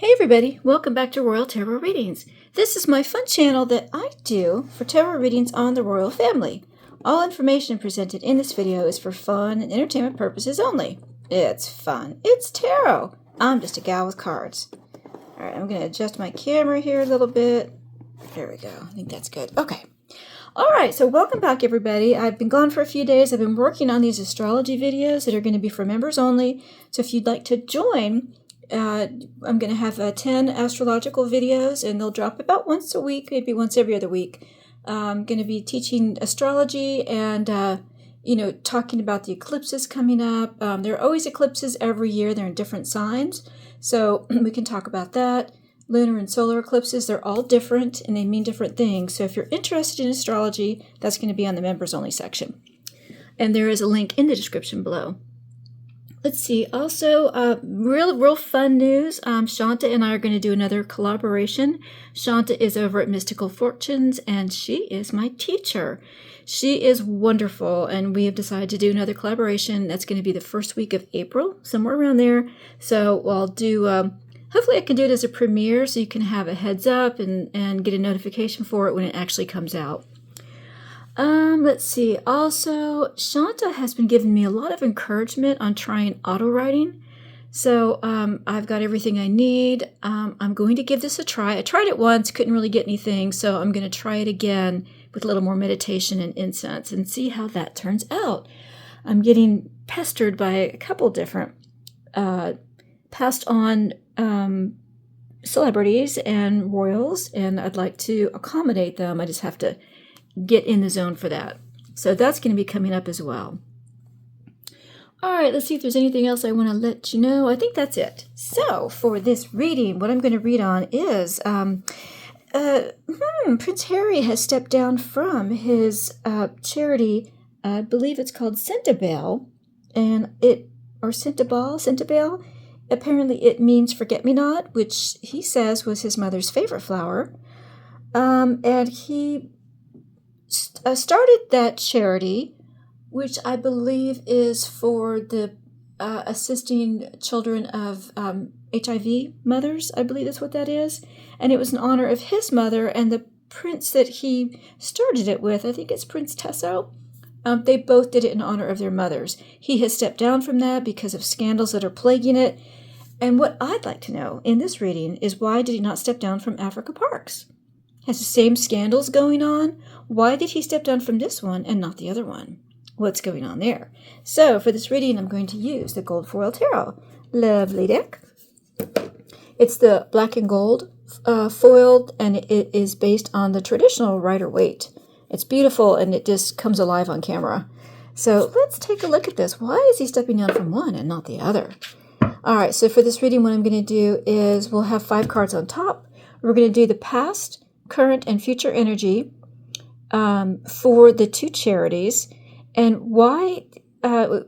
Hey everybody, welcome back to Royal Tarot Readings. This is my fun channel that I do for tarot readings on the royal family. All information presented in this video is for fun and entertainment purposes only. It's fun. It's tarot. I'm just a gal with cards. Alright, I'm going to adjust my camera here a little bit. There we go. I think that's good. Okay. Alright, so welcome back everybody. I've been gone for a few days. I've been working on these astrology videos that are going to be for members only. So if you'd like to join, I'm going to have 10 astrological videos, and they'll drop about once a week, maybe once every other week. I'm going to be teaching astrology and, talking about the eclipses coming up. There are always eclipses every year. They're in different signs, so we can talk about that. Lunar and solar eclipses, they're all different, and they mean different things. So if you're interested in astrology, that's going to be on the members only section. And there is a link in the description below. Let's see, also, real fun news. Shanta and I are going to do another collaboration. Shanta is over at Mystical Fortunes, and she is my teacher. She is wonderful, and we have decided to do another collaboration. That's going to be the first week of April, somewhere around there. So I'll do, hopefully I can do it as a premiere so you can have a heads up and get a notification for it when it actually comes out. Let's see. Also, Shanta has been giving me a lot of encouragement on trying auto writing. So, I've got everything I need. I'm going to give this a try. I tried it once, couldn't really get anything, so I'm going to try it again with a little more meditation and incense and see how that turns out. I'm getting pestered by a couple different, passed on, celebrities and royals, and I'd like to accommodate them. I just have to get in the zone for that. So that's going to be coming up as well. All right, let's see if there's anything else I want to let you know. I think that's it. So for this reading, what I'm going to read on is Prince Harry has stepped down from his charity. I believe it's called Sentebale, Sentebale. Apparently it means forget-me-not, which he says was his mother's favorite flower. And he started that charity, which I believe is for the assisting children of HIV mothers. I believe that's what that is. And it was in honor of his mother and the prince that he started it with. I think it's Prince Tesso. They both did it in honor of their mothers. He has stepped down from that because of scandals that are plaguing it. And what I'd like to know in this reading is, why did he not step down from Africa Parks? Has the same scandals going on? Why did he step down from this one and not the other one? What's going on there? So for this reading, I'm going to use the Gold Foil Tarot. Lovely deck. It's the black and gold foiled, and it is based on the traditional Rider-Waite. It's beautiful, and it just comes alive on camera. So let's take a look at this. Why is he stepping down from one and not the other? All right, so for this reading, what I'm going to do is we'll have 5 cards on top. We're going to do the past, current, and future energy for the 2 charities. And why we're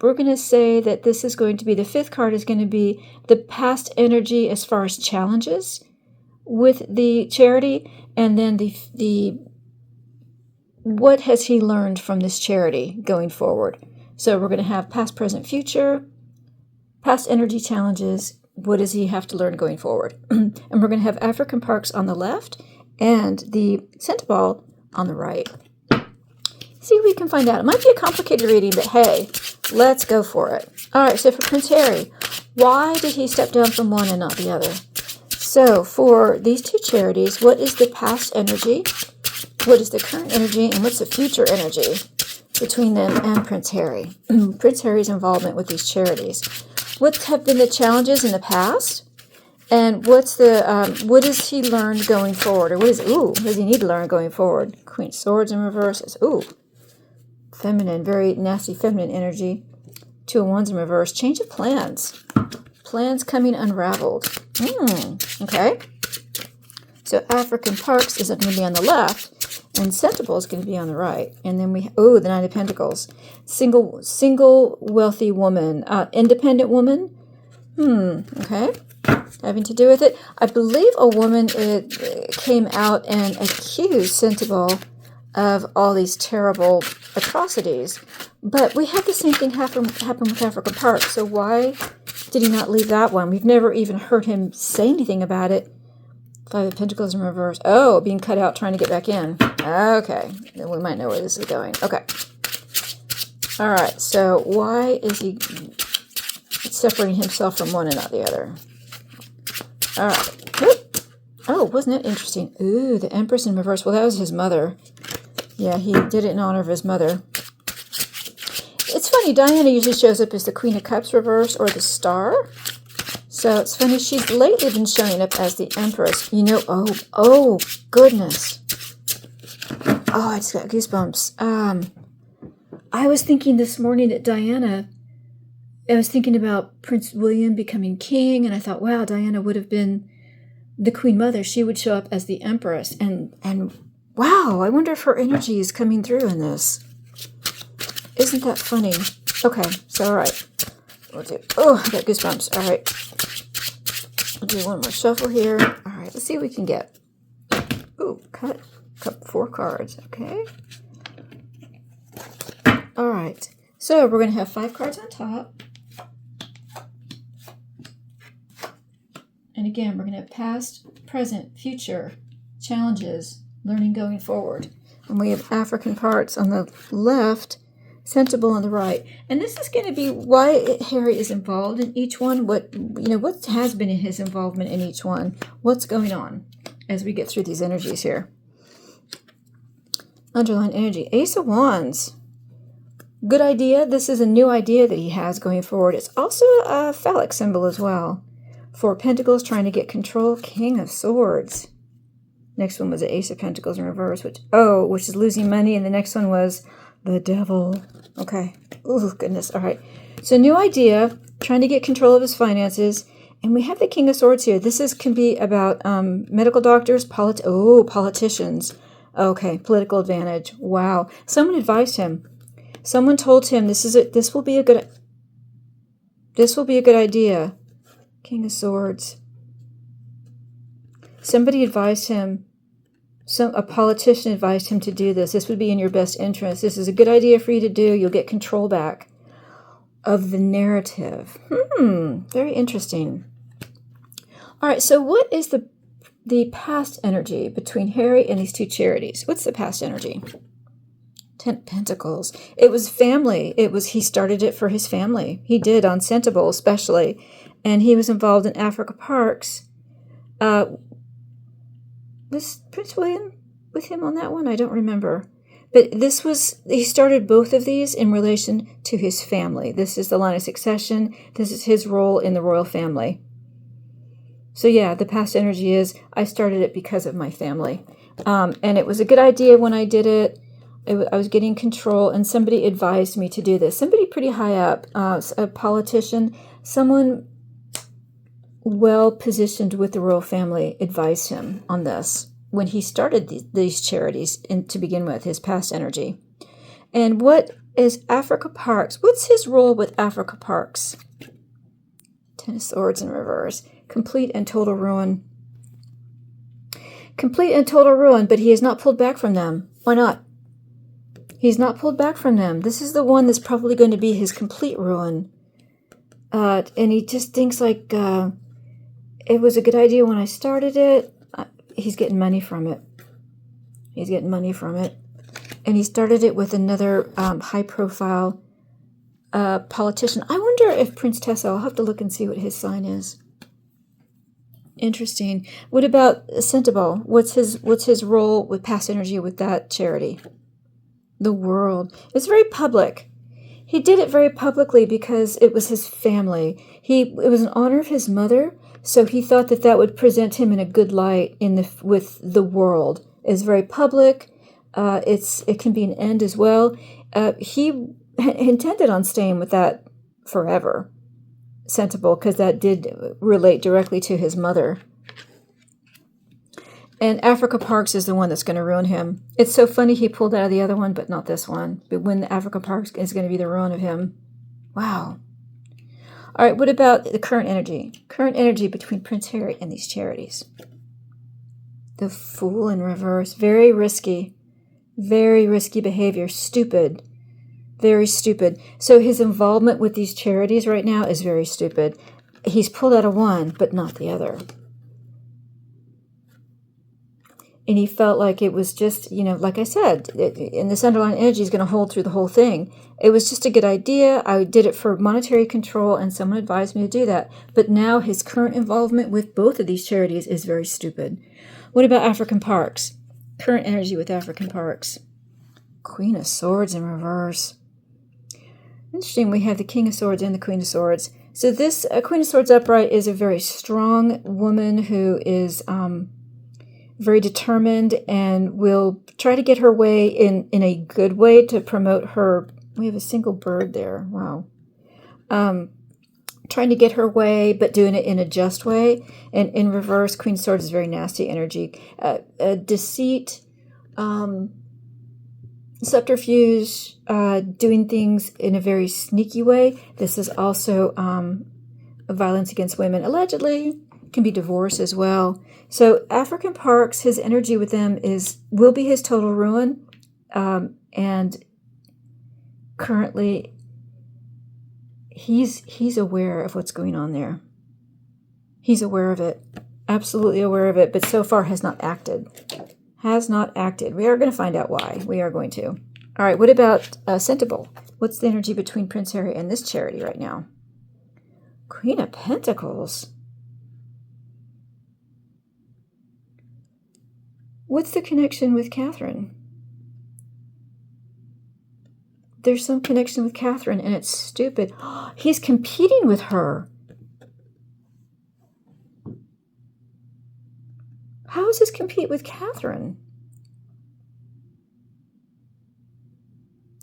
going to say that this is going to be, the 5th card is going to be the past energy as far as challenges with the charity, and then the what has he learned from this charity going forward. So we're going to have past, present, future, past energy challenges. What does he have to learn going forward? And we're going to have African Parks on the left and the Sentebale on the right. See if we can find out. It might be a complicated reading, but hey, let's go for it. All right, so for Prince Harry, why did he step down from one and not the other? So for these 2 charities, what is the past energy? What is the current energy? And what's the future energy between them and Prince Harry? Prince Harry's involvement with these charities. What have been the challenges in the past? And what's the what has he learned going forward? Or what does he need to learn going forward? Queen of Swords in reverse is feminine, very nasty feminine energy. 2 of Wands in reverse. Change of plans. Plans coming unraveled. Okay. So African Parks is going to be on the left, and Sentebale is going to be on the right. And then the Knight of Pentacles. Single wealthy woman. Independent woman. Okay. Having to do with it. I believe a woman came out and accused Sentebale of all these terrible atrocities. But we had the same thing happen with Africa Park. So why did he not leave that one? We've never even heard him say anything about it. Five of Pentacles in reverse. Oh, being cut out, trying to get back in. Okay, then we might know where this is going. Okay. All right, so why is he separating himself from one and not the other? All right. Oh, wasn't it interesting? Ooh, the Empress in reverse. Well, that was his mother. Yeah, he did it in honor of his mother. It's funny, Diana usually shows up as the Queen of Cups reverse or the Star. So it's funny, she's lately been showing up as the Empress. You know, oh, goodness. Oh, I just got goosebumps. I was thinking this morning that I was thinking about Prince William becoming king, and I thought, wow, Diana would have been the Queen Mother. She would show up as the Empress. And wow, I wonder if her energy is coming through in this. Isn't that funny? Okay, so all right. We'll do, oh, I got goosebumps. All right. We'll do one more shuffle here. All right, let's see what we can get. Ooh, cut 4 cards. Okay. All right. So we're going to have 5 cards on top. And again, we're going to have past, present, future, challenges, learning going forward. And we have African parts on the left, Sentebale on the right. And this is going to be why Harry is involved in each one, what has been in his involvement in each one, what's going on as we get through these energies here. Underlying energy, Ace of Wands. Good idea. This is a new idea that he has going forward. It's also a phallic symbol as well. 4 Pentacles, trying to get control. King of Swords. Next one was the Ace of Pentacles in reverse, which is losing money. And the next one was the Devil. Okay. Oh, goodness. All right. So new idea, trying to get control of his finances. And we have the King of Swords here. This can be about medical doctors, politicians. Okay. Political advantage. Wow. Someone advised him. Someone told him this will be a good idea. King of Swords. Somebody advised him. A politician advised him to do this. This would be in your best interest. This is a good idea for you to do. You'll get control back of the narrative. Very interesting. All right, so what is the past energy between Harry and these 2 charities? What's the past energy? 10 Pentacles. It was family. He started it for his family. He did on Sentebale especially. And he was involved in Africa Parks. Was Prince William with him on that one? I don't remember. But he started both of these in relation to his family. This is the line of succession. This is his role in the royal family. So yeah, the past energy is, I started it because of my family. And it was a good idea when I did it. I was getting control, and somebody advised me to do this. Somebody pretty high up, a politician, someone well-positioned with the royal family advised him on this when he started these charities to begin with, his past energy. And what is Africa Parks? What's his role with Africa Parks? 10 of Swords in reverse. Complete and total ruin. Complete and total ruin, but he has not pulled back from them. Why not? He's not pulled back from them. This is the one that's probably going to be his complete ruin. And he just thinks like, it was a good idea when I started it. He's getting money from it. He's getting money from it. And he started it with another high-profile politician. I wonder if Prince Tessa, I'll have to look and see what his sign is. Interesting. What about Sentebale? What's his role with past energy with that charity? The World. It's very public. He did it very publicly because it was his family. It was in honor of his mother, so he thought that would present him in a good light with the world. It's very public. It can be an end as well. He intended on staying with that forever, Sentebale, because that did relate directly to his mother. And Africa Parks is the one that's going to ruin him. It's so funny he pulled out of the other one, but not this one. But when Africa Parks is going to be the ruin of him. Wow. All right, what about the current energy? Current energy between Prince Harry and these charities. The Fool in reverse. Very risky. Very risky behavior. Stupid. Very stupid. So his involvement with these charities right now is very stupid. he's pulled out of one, but not the other. And he felt like it was just, like I said, and this underlying energy is going to hold through the whole thing. It was just a good idea. I did it for monetary control, and someone advised me to do that. But now his current involvement with both of these charities is very stupid. What about African Parks? Current energy with African Parks. Queen of Swords in reverse. Interesting, we have the King of Swords and the Queen of Swords. So this Queen of Swords upright is a very strong woman who is very determined and will try to get her way in a good way to promote her. We have a single bird there. Wow. Trying to get her way, but doing it in a just way. And in reverse, Queen of Swords is very nasty energy. Deceit, subterfuge, doing things in a very sneaky way. This is also violence against women, allegedly. Can be divorce as well. So African Parks, his energy with them will be his total ruin. And currently, he's aware of what's going on there. He's aware of it, absolutely aware of it, but so far has not acted. Has not acted. We are going to find out why. We are going to. All right, what about Sentebale? What's the energy between Prince Harry and this charity right now? Queen of Pentacles. What's the connection with Catherine? There's some connection with Catherine, and it's stupid. He's competing with her. How does this compete with Catherine?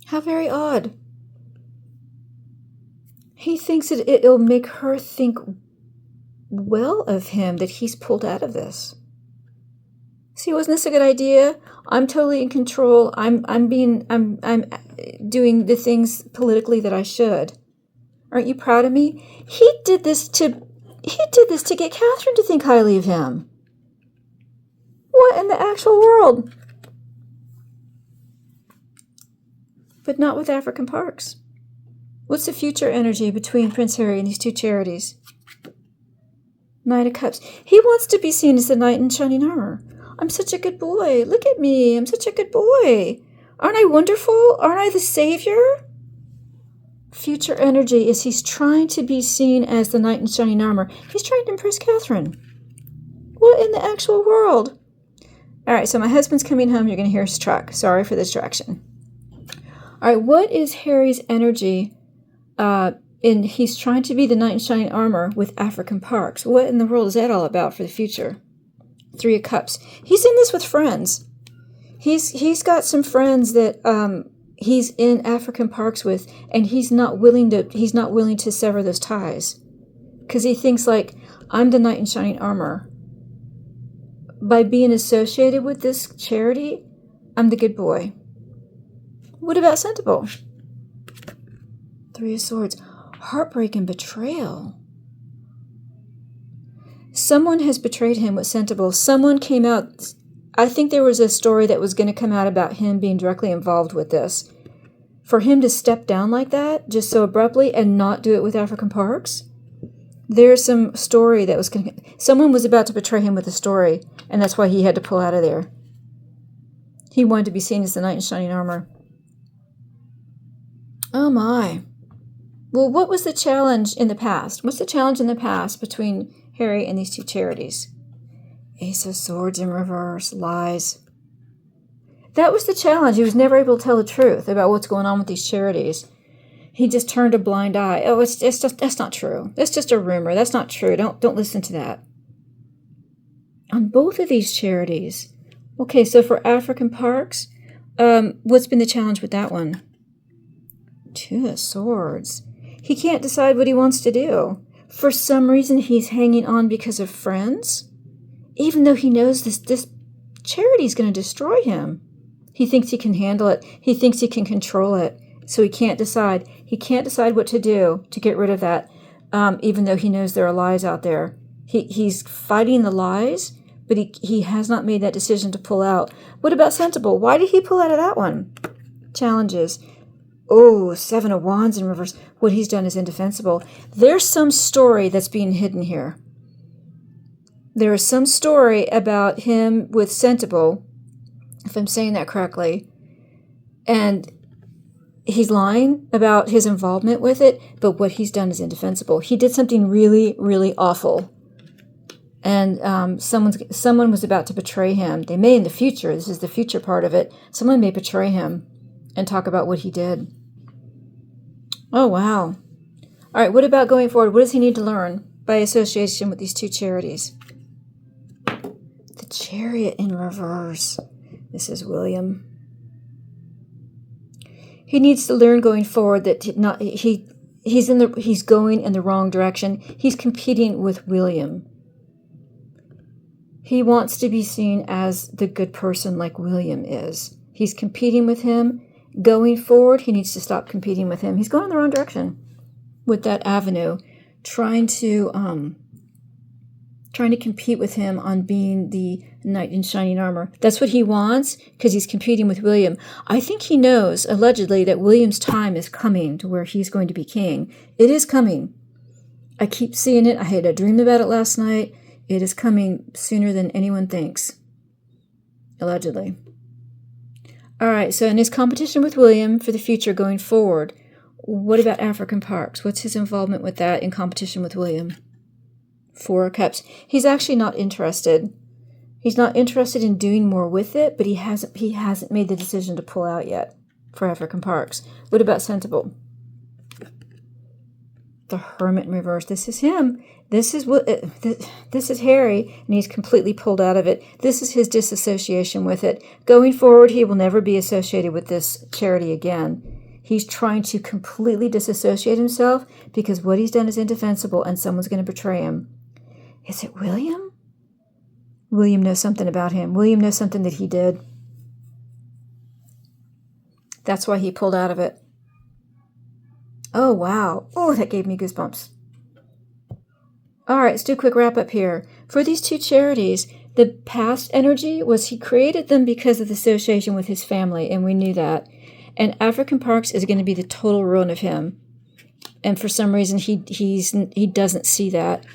How very odd. He thinks that it'll make her think well of him that he's pulled out of this. See, wasn't this a good idea? I'm totally in control. I'm doing the things politically that I should. Aren't you proud of me? He did this to get Catherine to think highly of him. What in the actual world? But not with African Parks. What's the future energy between Prince Harry and these two charities? Knight of Cups. He wants to be seen as the knight in shining armor. I'm such a good boy. Look at me. I'm such a good boy. Aren't I wonderful? Aren't I the savior? Future energy is he's trying to be seen as the knight in shining armor. He's trying to impress Catherine. What in the actual world? All right, so my husband's coming home. You're going to hear his truck. Sorry for the distraction. All right, what is Harry's energy? He's trying to be the knight in shining armor with African Parks. What in the world is that all about for the future? Three of Cups. He's in this with friends. He's got some friends that he's in African Parks with, and he's not willing to sever those ties, because he thinks like, I'm the knight in shining armor. By being associated with this charity, I'm the good boy. What about Sentebale? Three of Swords. Heartbreak and betrayal. Someone has betrayed him with Sentebale. Someone came out. I think there was a story that was going to come out about him being directly involved with this. For him to step down like that, just so abruptly, and not do it with African Parks, there's some story that was going to... Someone was about to betray him with a story, and that's why he had to pull out of there. He wanted to be seen as the knight in shining armor. Oh my. Well, what was the challenge in the past? What's the challenge in the past between Harry and these two charities? Ace of Swords in reverse, lies. That was the challenge. He was never able to tell the truth about what's going on with these charities. He just turned a blind eye. Oh, it's just, that's not true. That's just a rumor. That's not true. Don't listen to that. On both of these charities. Okay, so for African Parks, what's been the challenge with that one? Two of Swords. He can't decide what he wants to do. For some reason, he's hanging on because of friends, even though he knows this charity is going to destroy him. He thinks he can handle it. He thinks he can control it. So he can't decide. He can't decide what to do to get rid of that, even though he knows there are lies out there. He's fighting the lies, but he has not made that decision to pull out. What about Sentebale? Why did he pull out of that one? Challenges. Oh, Seven of Wands in reverse. What he's done is indefensible. There's some story that's being hidden here. There is some story about him with Sentebale, if I'm saying that correctly. And he's lying about his involvement with it, but what he's done is indefensible. He did something really, really awful. And someone was about to betray him. They may in the future. This is the future part of it. Someone may betray him and talk about what he did. Oh, wow. All right, what about going forward? What does he need to learn by association with these two charities? The Chariot in reverse. This is William. He needs to learn going forward that he's going in the wrong direction. He's competing with William. He wants to be seen as the good person like William is. He's competing with him. Going forward, he needs to stop competing with him. He's going in the wrong direction with that avenue, trying to compete with him on being the knight in shining armor. That's what he wants because he's competing with William. I think he knows, allegedly, that William's time is coming to where he's going to be king. It is coming. I keep seeing it. I had a dream about it last night. It is coming sooner than anyone thinks. Allegedly. All right, so in his competition with William for the future going forward, what about African Parks? What's his involvement with that in competition with William? Four of Cups. He's actually not interested. He's not interested in doing more with it, but he hasn't made the decision to pull out yet for African Parks. What about Sentebale? The Hermit in reverse. This is him. This is Harry, and he's completely pulled out of it. This is his disassociation with it. Going forward, he will never be associated with this charity again. He's trying to completely disassociate himself because what he's done is indefensible, and someone's going to betray him. Is it William? William knows something about him. William knows something that he did. That's why he pulled out of it. Oh, wow. Oh, that gave me goosebumps. All right, let's do a quick wrap up here. For these two charities, the past energy was he created them because of the association with his family, and we knew that. And African Parks is going to be the total ruin of him. And for some reason, he doesn't see that.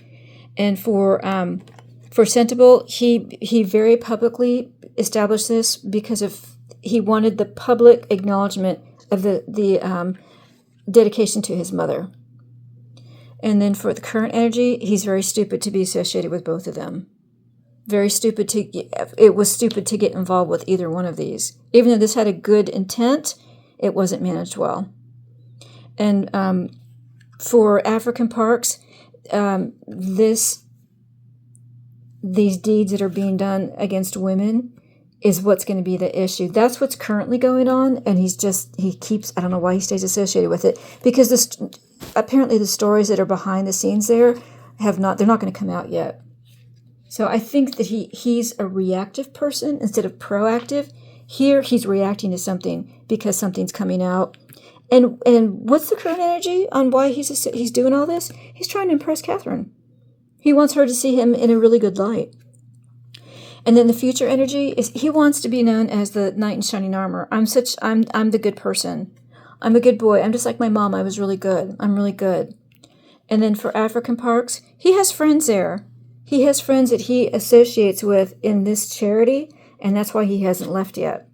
And for Sentebale, he very publicly established this because of he wanted the public acknowledgement of the dedication to his mother. And then for the current energy, he's very stupid to be associated with both of them. It was stupid to get involved with either one of these. Even though this had a good intent, it wasn't managed well. And for African Parks, these deeds that are being done against women is what's going to be the issue. That's what's currently going on, and I don't know why he stays associated with it, because apparently the stories that are behind the scenes there they're not going to come out yet. So I think that he's a reactive person instead of proactive. Here he's reacting to something because something's coming out. And what's the current energy on why he's doing all this? He's trying to impress Catherine. He wants her to see him in a really good light. And then the future energy is he wants to be known as the knight in shining armor. I'm the good person. I'm a good boy. I'm just like my mom. I was really good. I'm really good. And then for African Parks, he has friends there. He has friends that he associates with in this charity, and that's why he hasn't left yet.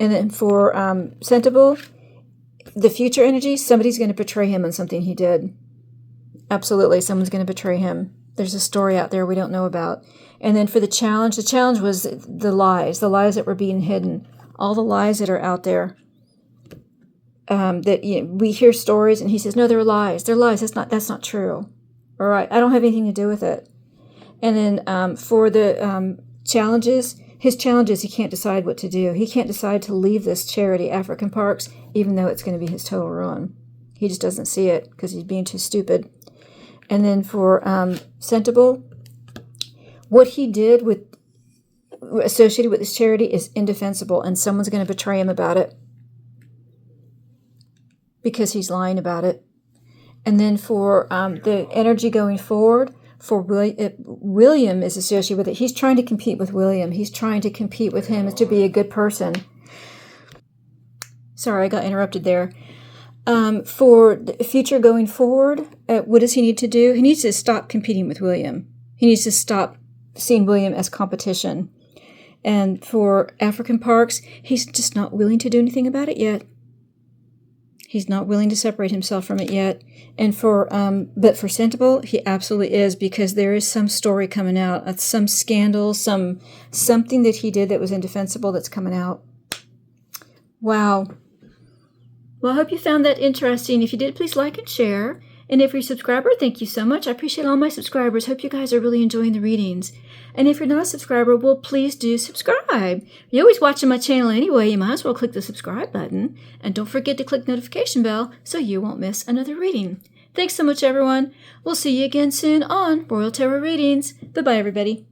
And then for Sentebale, the future energy, somebody's going to betray him on something he did. Absolutely, someone's going to betray him. There's a story out there we don't know about. And then for the challenge was the lies that were being hidden, all the lies that are out there. We hear stories, and he says, "No, they're lies. They're lies. That's not true." All right, I don't have anything to do with it. And then for the challenges, his challenges, he can't decide what to do. He can't decide to leave this charity, African Parks, even though it's going to be his total ruin. He just doesn't see it because he's being too stupid. And then for Sentebale, what he did associated with this charity is indefensible, and someone's going to betray him about it because he's lying about it. And then for the energy going forward, for William is associated with it. He's trying to compete with William. He's trying to compete with him to be a good person. Sorry, I got interrupted there. For the future going forward, what does he need to do? He needs to stop competing with William. He needs to stop seeing William as competition. And for African Parks, he's just not willing to do anything about it yet. He's not willing to separate himself from it yet. And but for Sentebale, he absolutely is, because there is some story coming out, some scandal, something that he did that was indefensible that's coming out. Wow. Well, I hope you found that interesting. If you did, please like and share. And if you're a subscriber, thank you so much. I appreciate all my subscribers. Hope you guys are really enjoying the readings. And if you're not a subscriber, well, please do subscribe. You're always watching my channel anyway. You might as well click the subscribe button. And don't forget to click the notification bell so you won't miss another reading. Thanks so much, everyone. We'll see you again soon on Royal Tarot Readings. Bye-bye, everybody.